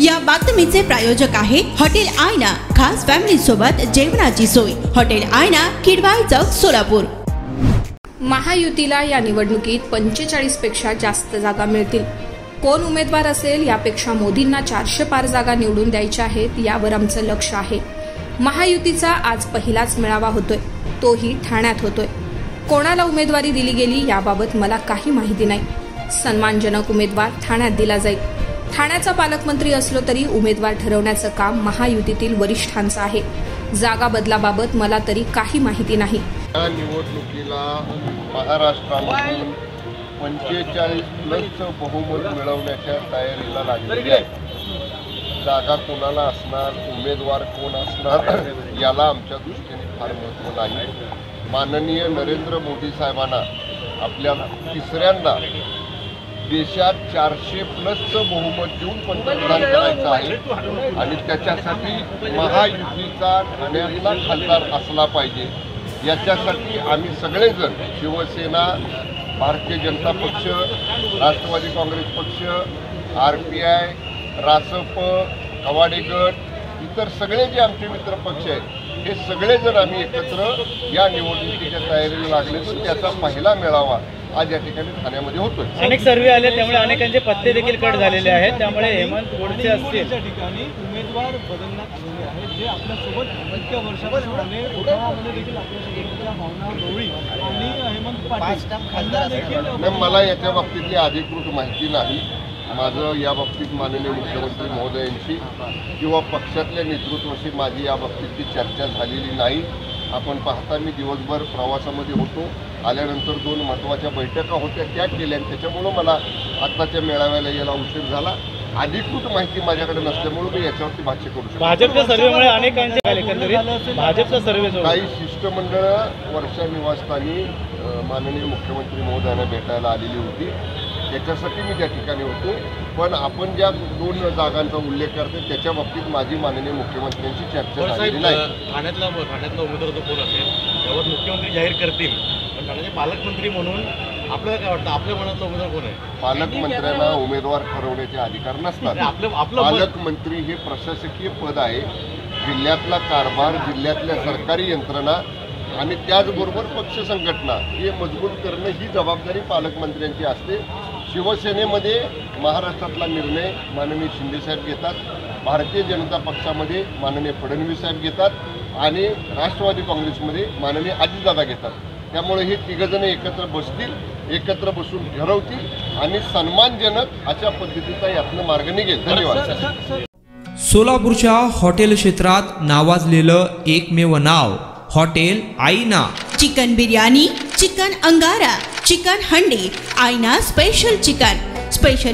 या बातमीचे प्रायोजक आहे हॉटेल आयना, खास फॅमिली सोबत जेवणाची सोय। हॉटेल आयना, किडवाई चौक, सोलापूर। महायुतीला या निवडणुकीत 45 पेक्षा जास्त जागा मिळतील। कोण उमेदवार असेल यापेक्षा मोदींना 400 पार जागा निवडून द्यायच्या आहेत, यावर आमचं लक्ष आहे। महायुतीचा आज पहिलाच मेळावा होतोय, तोही ठाण्यात होतोय। कोणाला उमेदवारी दिली गेली याबाबत मला काही माहिती नाही। सन्मानजनक उमेदवार ठाण्यात दिला जाईल। ठाण्याचा पालकमंत्री असलो तरी उमेदवार ठरवण्याचं काम महायुतीतील वरिष्ठांचं आहे। जागा बदलाबाबत मला तरी काही माहिती नाही। या निवडणुकीला महाराष्ट्रामधून 45+ बहुमत मिळवण्याच्या तयारीला लागलेली आहे। जागा कोणाला असणार, उमेदवार कोण असणार याला आमच्या दृष्टीने फार महत्त्व नाही। माननीय नरेंद्र मोदी साहेबांना आपल्याला तिसऱ्यांदा देशात 400+ बहुमत देऊन पंतप्रधान करायचं आहे आणि त्याच्यासाठी महायुतीचा ठाण्यातला खासदार असला पाहिजे। याच्यासाठी आम्ही सगळेजण शिवसेना, भारतीय जनता पक्ष, राष्ट्रवादी काँग्रेस पक्ष, RPI, रासप, कवाडे गट, इतर सगळे जे आमचे मित्र पक्ष आहेत हे सगळेजण आम्ही एकत्र या निवडणुकीच्या तयारीला लागले। तर त्याचा पहिला मेळावा आज या ठिकाणी ठाण्यामध्ये होतोय। अनेक सर्वे आले, त्यामुळे अनेकांचे पत्ते देखील कट झालेले आहेत। त्यामुळे हेमंत गोडसे असतील ठिकाणी उमेदवार बदलण्यात आलेले आहेत, जे आपल्यासोबत इतक्या वर्षापासून आले। उठावामध्ये देखील आपल्यासोबत भावना गवळी आणि हेमंत पाटील मला याच्या बाबतीतली अधिकृत माहिती नाही। माझं या बाबतीत माननीय मुख्यमंत्री महोदयांशी किंवा पक्षातल्या नेतृत्वाशी माझी या बाबतीतली चर्चा झालेली नाही। आपण पाहता मी दिवसभर प्रवासामध्ये होतो, आल्यानंतर 2 महत्त्वाच्या बैठका होत्या त्या केल्या आणि त्याच्यामुळं मला आत्ताच्या मेळाव्याला यायला उशीर झाला। अधिकृत माहिती माझ्याकडे नसल्यामुळे मी याच्यावरती भाष्य करू शकतो। भाजपच्या सर्वेमुळे अनेकांचे एकंदरीत भाजपचा सर्वे काही शिष्टमंडळ वर्षा निवासस्थानी माननीय मुख्यमंत्री महोदयांना भेटायला आलेली होती, त्याच्यासाठी मी त्या ठिकाणी होतो। पण आपण ज्या 2 जागांचा उल्लेख करते त्याच्या बाबतीत माझी माननीय मुख्यमंत्र्यांची चर्चा झालेली नाही। ठाण्यातला उमेदवार जो कोण असेल त्यावर मुख्यमंत्री जाहीर करतील, पण ठाण्याचे पालकमंत्री म्हणून आपल्याला काय वाटतं, आपल्या मनातला उमेदवार कोण आहे? पालकमंत्र्यांना उमेदवार ठरवण्याचे अधिकार नसतात। पालकमंत्री हे प्रशासकीय पद आहे। जिल्ह्यातला कारभार, जिल्ह्यातल्या सरकारी यंत्रणा आणि त्याचबरोबर पक्ष संघटना हे मजबूत करणं ही जबाबदारी पालकमंत्र्यांची असते। शिवसेनेमध्ये महाराष्ट्रातला निर्णय माननीय शिंदेसाहेब घेतात, भारतीय जनता पक्षामध्ये माननीय फडणवीस साहेब घेतात आणि राष्ट्रवादी काँग्रेसमध्ये माननीय अजितदादा घेतात। त्यामुळे हे तिघजण एकत्र बसतील, एकत्र बसून ठरवतील आणि सन्मानजनक अशा पद्धतीचा यातनं मार्ग निघेल। धन्यवाद। सोलापूरच्या हॉटेल क्षेत्रात नावाजलेलं एकमेव नाव हॉटेल आईना। चिकन बिर्याणी, चिकन अंगारा, चिकन हंडी, आईना special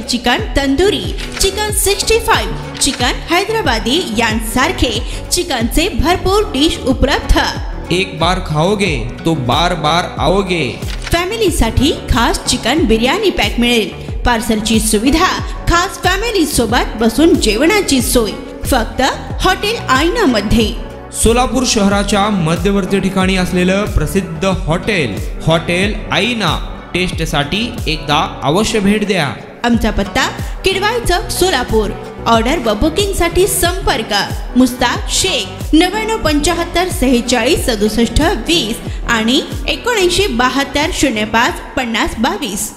chicken tandoori, chicken 65, chicken Hyderabadi यांसारखे चिकनचे भरपूर डिश उपलब्ध। एक बार खाओगे तो बार बार आओगे। फॅमिलीसाठी खास चिकन बिर्याणी पॅक मिळेल। पार्सलची सुविधा, खास फॅमिली सोबत बसून जेवणाची सोय फक्त हॉटेल आईना मध्ये। सोलापूर शहराच्या मध्यवर्ती ठिकाणी असलेलं प्रसिद्ध हॉटेल आईना टेस्टसाठी एकदा अवश्य भेट द्या। आमचा पत्ता किडवाई चौक, सोलापूर। ऑर्डर व बुकिंग साठी संपर्क मुस्ताक शेख 9975 46 67 20 आणि 7972 05 50 22।